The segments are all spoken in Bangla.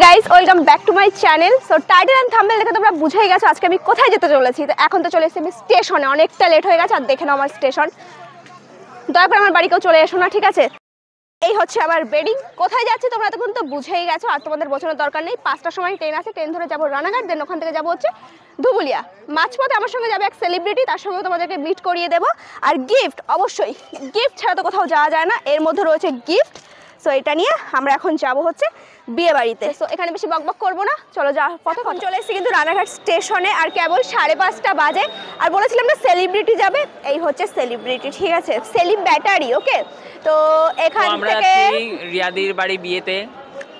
Guys welcome back to my channel. So title and thumbnail দেখে তোমরা বুঝেই গেছো আজকে আমি কোথায় যেতে চলেছি। তো এখন তো চলে এসেছি আমি স্টেশনে, অনেকটা লেট হয়ে গেছে। আর দেখে নাও আমার স্টেশন, দয়া করে আমার বাড়িকেও চলে এসো না, ঠিক আছে? এই হচ্ছে আমার বেডিং। কোথায় যাচ্ছি তোমরা তখন তো বুঝেই গেছো, আর তোমাদের বোঝানোর দরকার নেই। 5টার সময় ট্রেন আছে, ট্রেন ধরে যাবো রানাঘাট, দেন ওখান থেকে যাবো হচ্ছে ধুবুলিয়া। মাঝপথে আমার সঙ্গে যাবে এক সেলিব্রিটি, তার সঙ্গে তোমাদেরকে মিট করিয়ে দেবো। আর গিফট, অবশ্যই গিফট ছাড়া তো কোথাও যাওয়া যায় না, এর মধ্যে রয়েছে গিফট। সো এটা নিয়ে আমরা এখন যাব হচ্ছে বিয়ে বাড়িতে। সো এখানে বেশি বকবক করবো না, চলো যাওয়ার পথে চলে এসেছি কিন্তু রানাঘাট স্টেশনে, আর কেবল 5:30 বাজে। আর বলেছিলাম না সেলিব্রিটি যাবে, এই হচ্ছে সেলিব্রিটি, ঠিক আছে? সেলিব ব্যাটারি, ওকে? তো এখান থেকে রিয়াদির বাড়ি বিয়েতে,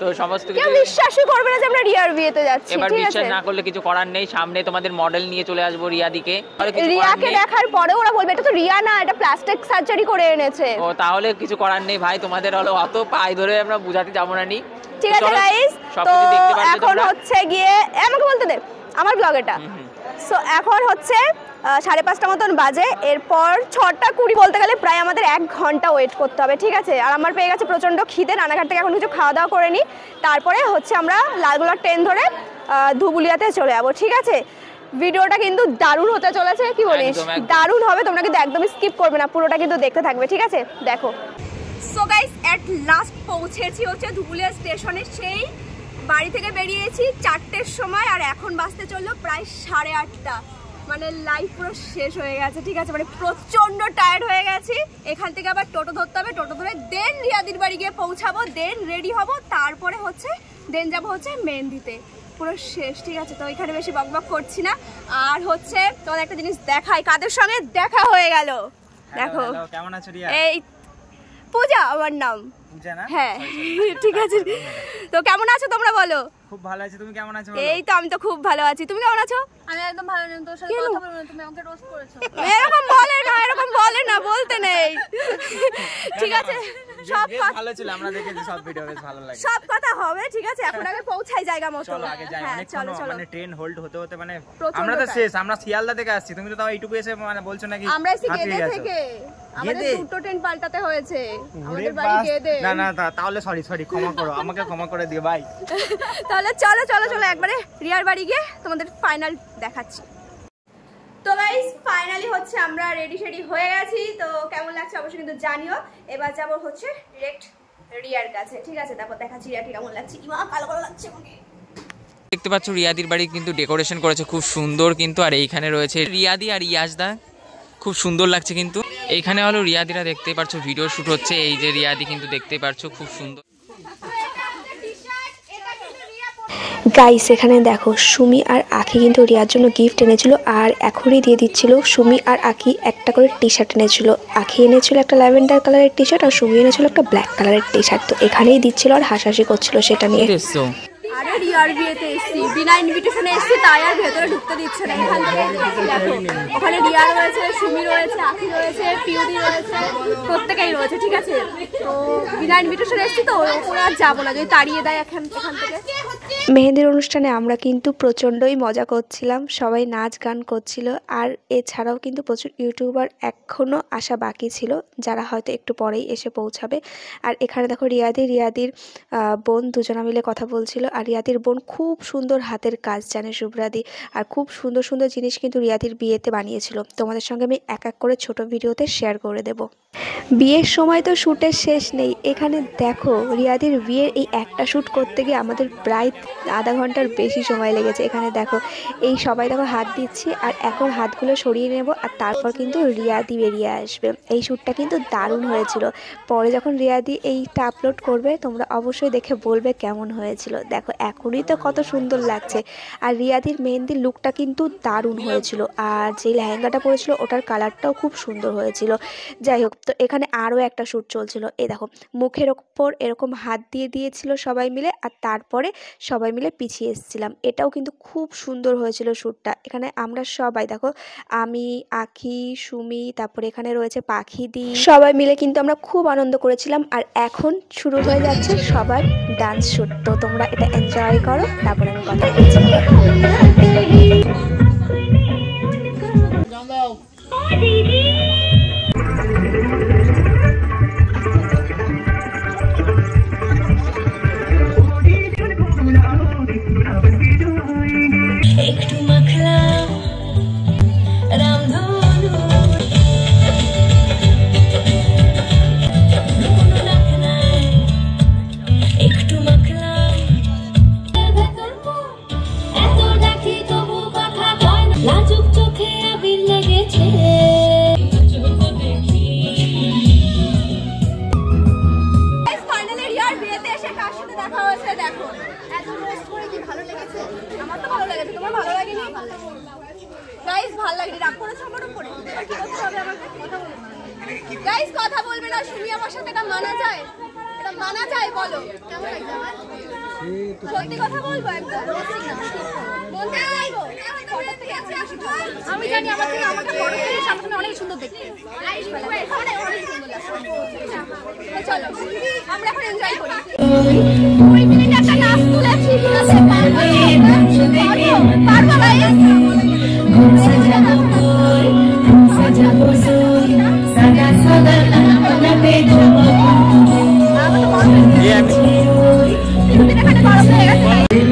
তো সমস্ত কিছু বিশ্বাসই করবে না যে আমরা রিয়ার বিয়েতে যাচ্ছি। এবার বিশ্বাস না করলে কিছু করার নেই, সামনে তোমাদের মডেল নিয়ে চলে আসবো রিয়াদিকে। রিয়াকে দেখার পরে ওরা বলবে এটা তো রিয়া না, এটা প্লাস্টিক সার্জারি করে এনেছে। ও তাহলে কিছু করার নেই ভাই, তোমাদের হলো অত পায়ে ধরে আমরা বুঝাতে যাবো না। ঠিক আছে গাইস, তো এখন হচ্ছে গিয়ে আমাকে বলতে দে আমার ব্লগ এটা। সো এখন হচ্ছে 5:30 মতন বাজে। এরপর 6:20 বলতে গেলে প্রায় আমাদের 1 ঘন্টা ওয়েট করতে হবে, ঠিক আছে? আর আমার পেয়ে গেছে প্রচণ্ড খিদে, রানাঘাট থেকে এখন কিছু খাওয়া দাওয়া করে নিই, তারপরে হচ্ছে আমরা লালগোলার ট্রেন ধরে ধুবুলিয়াতে চলে যাবো, ঠিক আছে? ভিডিওটা কিন্তু দারুণ হতে চলেছে, কি বলিস? দারুণ হবে, তোমরা কিন্তু একদমই স্কিপ করবে না, পুরোটা কিন্তু দেখতে থাকবে, ঠিক আছে? দেখো। সো গাইস এট লাস্ট পৌঁছেছি হচ্ছে ধুবুলিয়া স্টেশনে। সেই বাড়ি থেকে বেরিয়েছি 4টের সময়, আর এখন বাসতে চললো প্রায় 8:30। মানে লাইফ পুরো শেষ হয়ে গেছে, ঠিক আছে? মানে প্রচণ্ড টায়ার্ড হয়ে গেছি। এখান থেকে আবার টোটো ধরতে হবে, টোটো ধরে দেন রিয়াদির বাড়ি গিয়ে পৌঁছাবো, দেন রেডি হব, তারপরে হচ্ছে দেন যাবো হচ্ছে মেহেন্দিতে। পুরো শেষ, ঠিক আছে? তো এখানে বেশি বকবক করছি না। আর হচ্ছে তোমাদের একটা জিনিস দেখাই, কাদের সঙ্গে দেখা হয়ে গেল দেখো। কেমন আছো রিয়া? এই পূজা আমার নাম। পূজা না? হ্যাঁ ঠিক আছে। তো কেমন আছো তোমরা বলো? খুব ভালো আছি, তুমি কেমন আছো? এই তো আমি তো খুব ভালো আছি, তুমি কেমন আছো? আমি একদম ভালো নেই, তোর সাথে কথা বলবো না, তুমি আমাকে রোস্ট করেছো। এরকম বলে না বলতে নেই, ঠিক আছে? সব ভালো ছিল, আমরা দেখেছি সব ভিডিও, বেশ ভালো লাগে। সব কথা হবে, ঠিক আছে? এখন আগে পৌঁছাই জায়গা মতো। চলো আগে যাই, অনেক চলো মানে ট্রেন হোল্ড হতে হতে মানে আমরা তো শেষ, আমরা শিয়ালদা থেকে আসছি, তুমি তো তাও এইটুকু এসে মানে বলছো নাকি আমরা এসে গেদে থেকে, আমাদের দুটো ট্রেন পাল্টাতে হয়েছে, আমাদের বাড়ি গেদে। না না তাহলে সরি ক্ষমা করো, আমাকে ক্ষমা করে দিও ভাই। তাহলে চলো চলো চলো একবারে রিয়ার বাড়ি গিয়ে তোমাদের ফাইনাল দেখাচ্ছি। তো গাইস ফাইনালি হচ্ছে আমরা রেডি হয়ে গেছি। তো কেমন লাগছে অবশ্যই কিন্তু জানিও। এবার যাবো হচ্ছে ডিরেক্ট রিয়ার কাছে, ঠিক আছে? তারপর দেখাচ্ছি রিয়াকে কেমন লাগছে। ইমা কালো কালো লাগছে আমাকে। দেখতে পাচ্ছ রিয়াদির বাড়ি কিন্তু ডেকোরেশন করেছে খুব সুন্দর কিন্তু। আর এইখানে রয়েছে রিয়াদি আর ইয়াজদা, খুব সুন্দর লাগছে কিন্তু। এইখানে হলো রিয়াদিরা দেখতেই পাচ্ছ ভিডিও শুট হচ্ছে, এই যে রিয়াদি কিন্তু দেখতেই পাচ্ছ খুব সুন্দর। গাইস এখানে দেখো সুমি আর আখি কিন্তু রিয়ার জন্য গিফট এনেছিল, আর এখনই দিয়ে দিচ্ছিল। সুমি আর আখি একটা করে টি শার্ট এনেছিল, আখি এনেছিল একটা ল্যাভেন্ডার কালারের টি শার্ট, আর সুমি এনেছিল একটা ব্ল্যাক কালারের টি শার্ট। তো এখানেই দিচ্ছিল আর হাসাহাসি করছিল সেটা নিয়ে। আরে রিয়ার বিয়েতে এসেছি, বিনা ইনভিটেশনে এসেছি, তাই আর ভেতরে ঢুকতে দিচ্ছে না। এখান থেকে দেখো ওখানে রিয়া রয়েছে, সুমি রয়েছে, আখি রয়েছে, পিউদি রয়েছে, প্রত্যেকেই রয়েছে, ঠিক আছে? তো বিনা ইনভিটেশনে এসেছি, তো ওরা আর যাবো না, যদি তাড়িয়ে দেয় এখান থেকে। মেহেন্দির অনুষ্ঠানে আমরা কিন্তু প্রচণ্ডই মজা করছিলাম, সবাই নাচ গান করছিল। আর এছাড়াও কিন্তু প্রচুর ইউটিউবার এখনও আসা বাকি ছিল, যারা হয়তো একটু পরেই এসে পৌঁছাবে। আর এখানে দেখো রিয়াদির বোন দুজনা মিলে কথা বলছিল। আর রিয়াদির বোন খুব সুন্দর হাতের কাজ জানে শুভ্রাদি, আর খুব সুন্দর সুন্দর জিনিস কিন্তু রিয়াদির বিয়েতে বানিয়েছিল। তোমাদের সঙ্গে আমি এক এক করে ছোট ভিডিওতে শেয়ার করে দেব। বিয়ের সময় তো শ্যুটের শেষ নেই। এখানে দেখো রিয়াদির বিয়ের এই একটা শ্যুট করতে গিয়ে আমাদের প্রায় আধা ঘন্টার বেশি সময় লেগেছে। এখানে দেখো এই সবাই দেখো হাত দিচ্ছি, আর এখন হাতগুলো সরিয়ে নেব, আর তারপর কিন্তু রিয়াদি বেরিয়ে আসবে। এই শ্যুটটা কিন্তু দারুণ হয়েছিল। পরে যখন রিয়াদি এইটা আপলোড করবে তোমরা অবশ্যই দেখে বলবে কেমন হয়েছিল। দেখো এখনই তো কত সুন্দর লাগছে। আর রিয়াদির মেহেন্দির লুকটা কিন্তু দারুণ হয়েছিল, আর যে লেহেঙ্গাটা পরেছিল ওটার কালারটাও খুব সুন্দর হয়েছিল। যাই হোক, তো এখানে আরও একটা শ্যুট চলছিল। এই দেখো মুখের ওপর এরকম হাত দিয়ে দিয়েছিল সবাই মিলে, আর তারপরে সবাই মিলে পিছিয়ে এসেছিলাম। এটাও কিন্তু খুব সুন্দর হয়েছিল শ্যুটটা। এখানে আমরা সবাই দেখো, আমি, আখি, সুমি, তারপরে এখানে রয়েছে পাখিদি, সবাই মিলে কিন্তু আমরা খুব আনন্দ করেছিলাম। আর এখন শুরু হয়ে যাচ্ছে সবার ডান্স শ্যুট। তো তোমরা এটা এনজয় করো, তারপরে আমি কথা বলছি। এত রোস্ট করে কি ভালো লেগেছে? আমার তো ভালো লেগেছে, তোমার ভালো লাগেনি? গাইস ভালো লাগেনি, রাগ করেছো আমার উপরে? কি করতে হবে আমাকে? কথা বলবে না গাইস, কথা বলবে না, শুনি আমার সাথে এটা মানা যায়? এটা মানা যায় বলো? কেমন লাগছে আমার? সত্যি কথা বলবো একদম? বলতে চাইবো? আমি জানি আমার থেকে আমাকে ফটো থেকে সামনে অনেক সুন্দর দেখতে, অনেক সুন্দর লাগছে। চলো আমরা এখন এনজয় করি। 2 মিনিট একটা নাচ তুলেছি, ঠিক আছে? পারবো গাইস?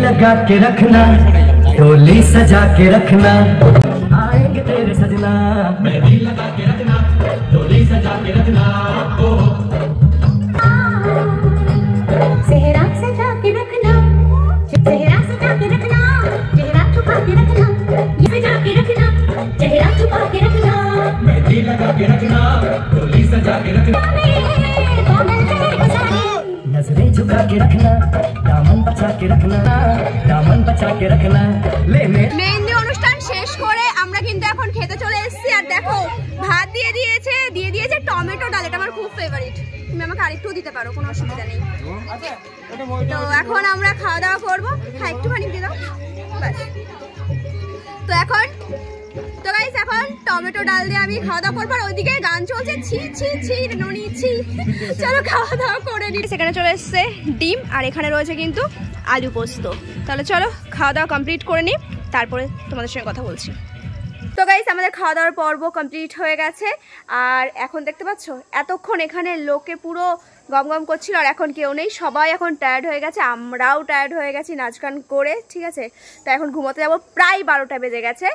लगा के रखना, डोली सजा के रखना, आएंगे तेरे सजना, मेहंदी लगा के रखना, डोली सजा के रखना, सेहरा सजा के रखना, चेहरा सजा के रखना, चेहरा छुपा के रखना, सजा के रखना, चेहरा छुपा के रखना, मेहंदी लगा के रखना, डोली सजा के रखना, नजरें झुका के रखना, दामन बचा के रखना, दामन बचा के रखना, ले মেহেন্দি অনুষ্ঠান শেষ করে আমরা কিন্তু এখন খেতে চলে এসেছি। আর দেখো ভাত দিয়ে দিয়েছে টমেটো ডাল, এটা আমার খুব ফেভারিট। তুমি আমাকে আরেকটু দিতে পারো, কোনো অসুবিধা নেই। তো এখন আমরা খাওয়া দাওয়া করবো। হ্যাঁ একটুখানি দিয়ে দাও ব্যাস। তো গাইস এখন টমেটো ডাল দিয়ে আমি খাওয়া দাওয়া করবো, আর ওইদিকে গান চলছে ছি ছি ছি ননি ছি। চলো খাওয়া দাওয়া করে নিই। সেখানে চলে এসছে ডিম, আর এখানে রয়েছে কিন্তু আলু পোস্ত। তাহলে চলো খাওয়া দাওয়া কমপ্লিট করে নিই, তারপরে তোমাদের সঙ্গে কথা বলছি। তো গাইস আমাদের খাওয়া দাওয়ার পর্ব কমপ্লিট হয়ে গেছে, আর এখন দেখতে পাচ্ছ এতক্ষণ এখানে লোকে পুরো গম গম করছিল, আর এখন কেউ নেই, সবাই এখন টায়ার্ড হয়ে গেছে, আমরাও টায়ার্ড হয়ে গেছি নাচ গান করে, ঠিক আছে? তো এখন ঘুমোতে যাবো, প্রায় 12টা বেজে গেছে,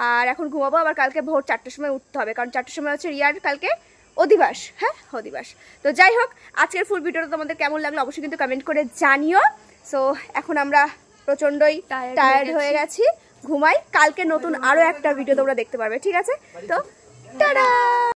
আর এখন ঘুমাবো। আবার কালকে ভোর 4টার সময় উঠতে হবে, কারণ 4টার সময় হচ্ছে রিয়ার কালকে অধিবাস। হ্যাঁ অধিবাস। তো যাই হোক, আজকের ফুল ভিডিওটা তোমাদের কেমন লাগলো অবশ্যই কিন্তু কমেন্ট করে জানিও। সো এখন আমরা প্রচণ্ডই টায়ার্ড হয়ে গেছি, ঘুমাই। কালকে নতুন আরও একটা ভিডিও তোমরা দেখতে পারবে, ঠিক আছে? তো টাটা।